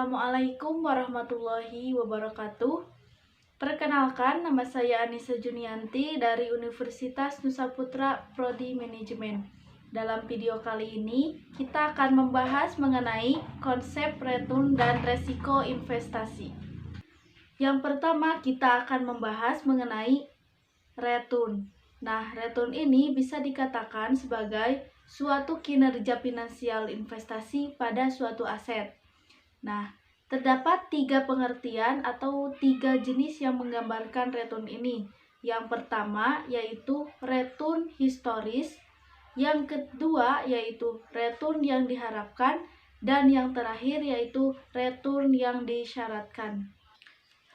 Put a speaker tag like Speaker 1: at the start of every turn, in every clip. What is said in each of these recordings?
Speaker 1: Assalamualaikum warahmatullahi wabarakatuh. Perkenalkan, nama saya Anissa Junianti dari Universitas Nusa Putra Prodi Manajemen. Dalam video kali ini, kita akan membahas mengenai konsep return dan resiko investasi. Yang pertama, kita akan membahas mengenai return. Nah, return ini bisa dikatakan sebagai suatu kinerja finansial investasi pada suatu aset. Nah, terdapat 3 pengertian atau 3 jenis yang menggambarkan return ini. Yang pertama yaitu return historis, yang kedua yaitu return yang diharapkan, dan yang terakhir yaitu return yang disyaratkan.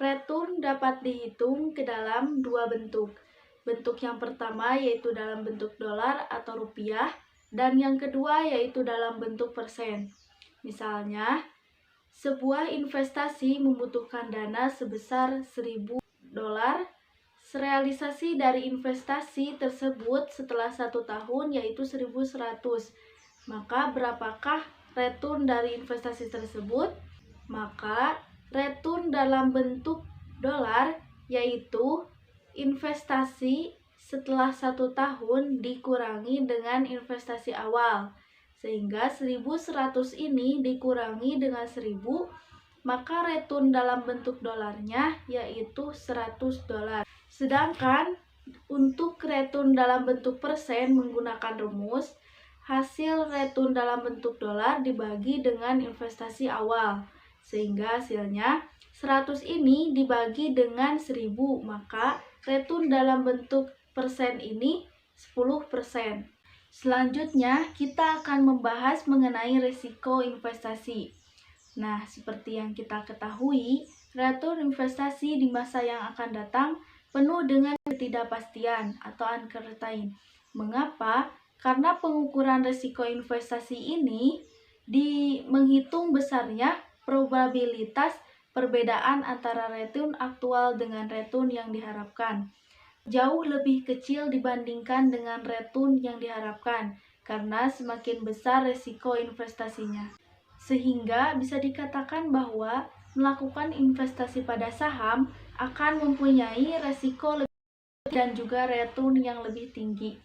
Speaker 1: Return dapat dihitung ke dalam 2 bentuk. Bentuk yang pertama yaitu dalam bentuk dolar atau rupiah, dan yang kedua yaitu dalam bentuk persen. Misalnya, sebuah investasi membutuhkan dana sebesar $1.000. Realisasi dari investasi tersebut setelah 1 tahun yaitu 1.100. Maka berapakah return dari investasi tersebut? Maka return dalam bentuk dolar yaitu investasi setelah 1 tahun dikurangi dengan investasi awal. Sehingga 1.100 ini dikurangi dengan 1.000, maka return dalam bentuk dolarnya yaitu $100. Sedangkan untuk return dalam bentuk persen menggunakan rumus, hasil return dalam bentuk dolar dibagi dengan investasi awal. Sehingga hasilnya 100 ini dibagi dengan 1.000, maka return dalam bentuk persen ini 10%. Selanjutnya, kita akan membahas mengenai risiko investasi. Nah, seperti yang kita ketahui, return investasi di masa yang akan datang penuh dengan ketidakpastian atau uncertain. Mengapa? Karena pengukuran risiko investasi ini menghitung besarnya probabilitas perbedaan antara return aktual dengan return yang diharapkan. Jauh lebih kecil dibandingkan dengan return yang diharapkan, karena semakin besar risiko investasinya. Sehingga bisa dikatakan bahwa melakukan investasi pada saham akan mempunyai risiko lebih dan juga return yang lebih tinggi.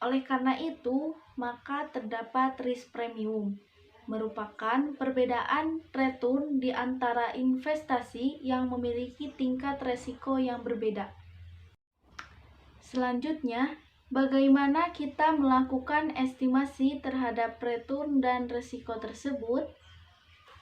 Speaker 1: Oleh karena itu, maka terdapat risk premium, merupakan perbedaan return di antara investasi yang memiliki tingkat risiko yang berbeda. Selanjutnya, bagaimana kita melakukan estimasi terhadap return dan risiko tersebut?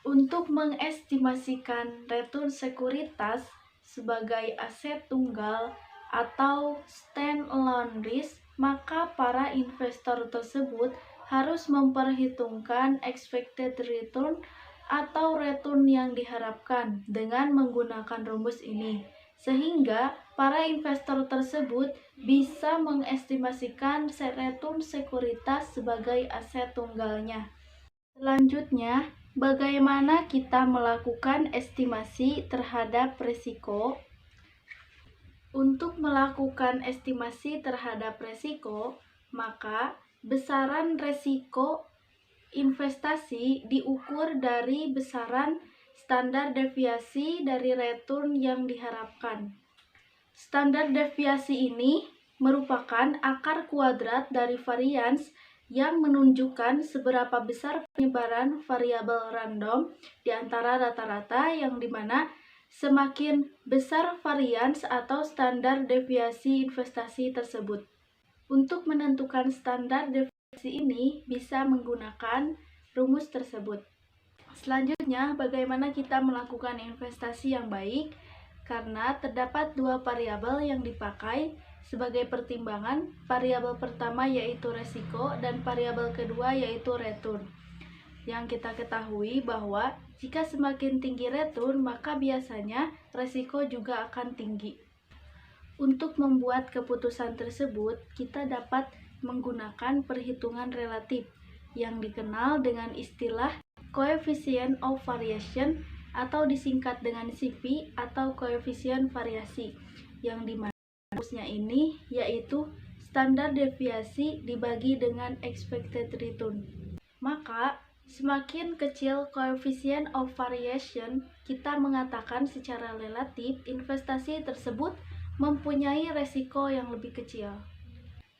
Speaker 1: Untuk mengestimasikan return sekuritas sebagai aset tunggal atau stand-alone risk, maka para investor tersebut harus memperhitungkan expected return atau return yang diharapkan dengan menggunakan rumus ini. Sehingga para investor tersebut bisa mengestimasikan return sekuritas sebagai aset tunggalnya. Selanjutnya, bagaimana kita melakukan estimasi terhadap risiko? Untuk melakukan estimasi terhadap risiko, maka besaran risiko investasi diukur dari besaran standar deviasi dari return yang diharapkan. Standar deviasi ini merupakan akar kuadrat dari varians yang menunjukkan seberapa besar penyebaran variabel random di antara rata-rata, yang dimana semakin besar varians atau standar deviasi investasi tersebut. Untuk menentukan standar deviasi ini bisa menggunakan rumus tersebut. Selanjutnya, bagaimana kita melakukan investasi yang baik? Karena terdapat 2 variabel yang dipakai sebagai pertimbangan. Variabel pertama yaitu resiko dan variabel kedua yaitu return. Yang kita ketahui bahwa jika semakin tinggi return, maka biasanya resiko juga akan tinggi. Untuk membuat keputusan tersebut, kita dapat menggunakan perhitungan relatif yang dikenal dengan istilah coefficient of variation atau disingkat dengan CP atau koefisien variasi, yang dimana rumusnya ini yaitu standar deviasi dibagi dengan expected return. Maka Semakin kecil coefficient of variation, kita mengatakan secara relatif investasi tersebut mempunyai resiko yang lebih kecil.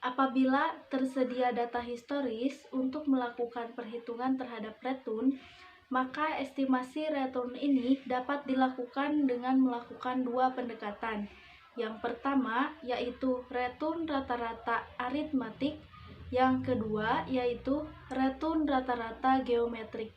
Speaker 1: Apabila tersedia data historis untuk melakukan perhitungan terhadap return, maka estimasi return ini dapat dilakukan dengan melakukan dua pendekatan. Yang pertama yaitu return rata-rata aritmatik, yang kedua yaitu return rata-rata geometrik.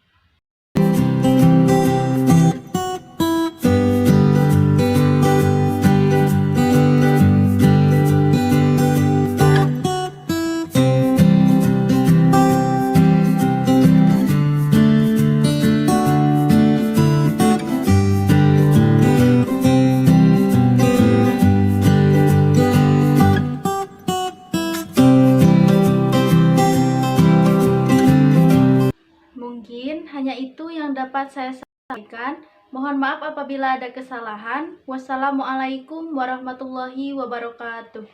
Speaker 1: Mungkin hanya itu yang dapat saya sampaikan. Mohon maaf apabila ada kesalahan. Wassalamualaikum warahmatullahi wabarakatuh.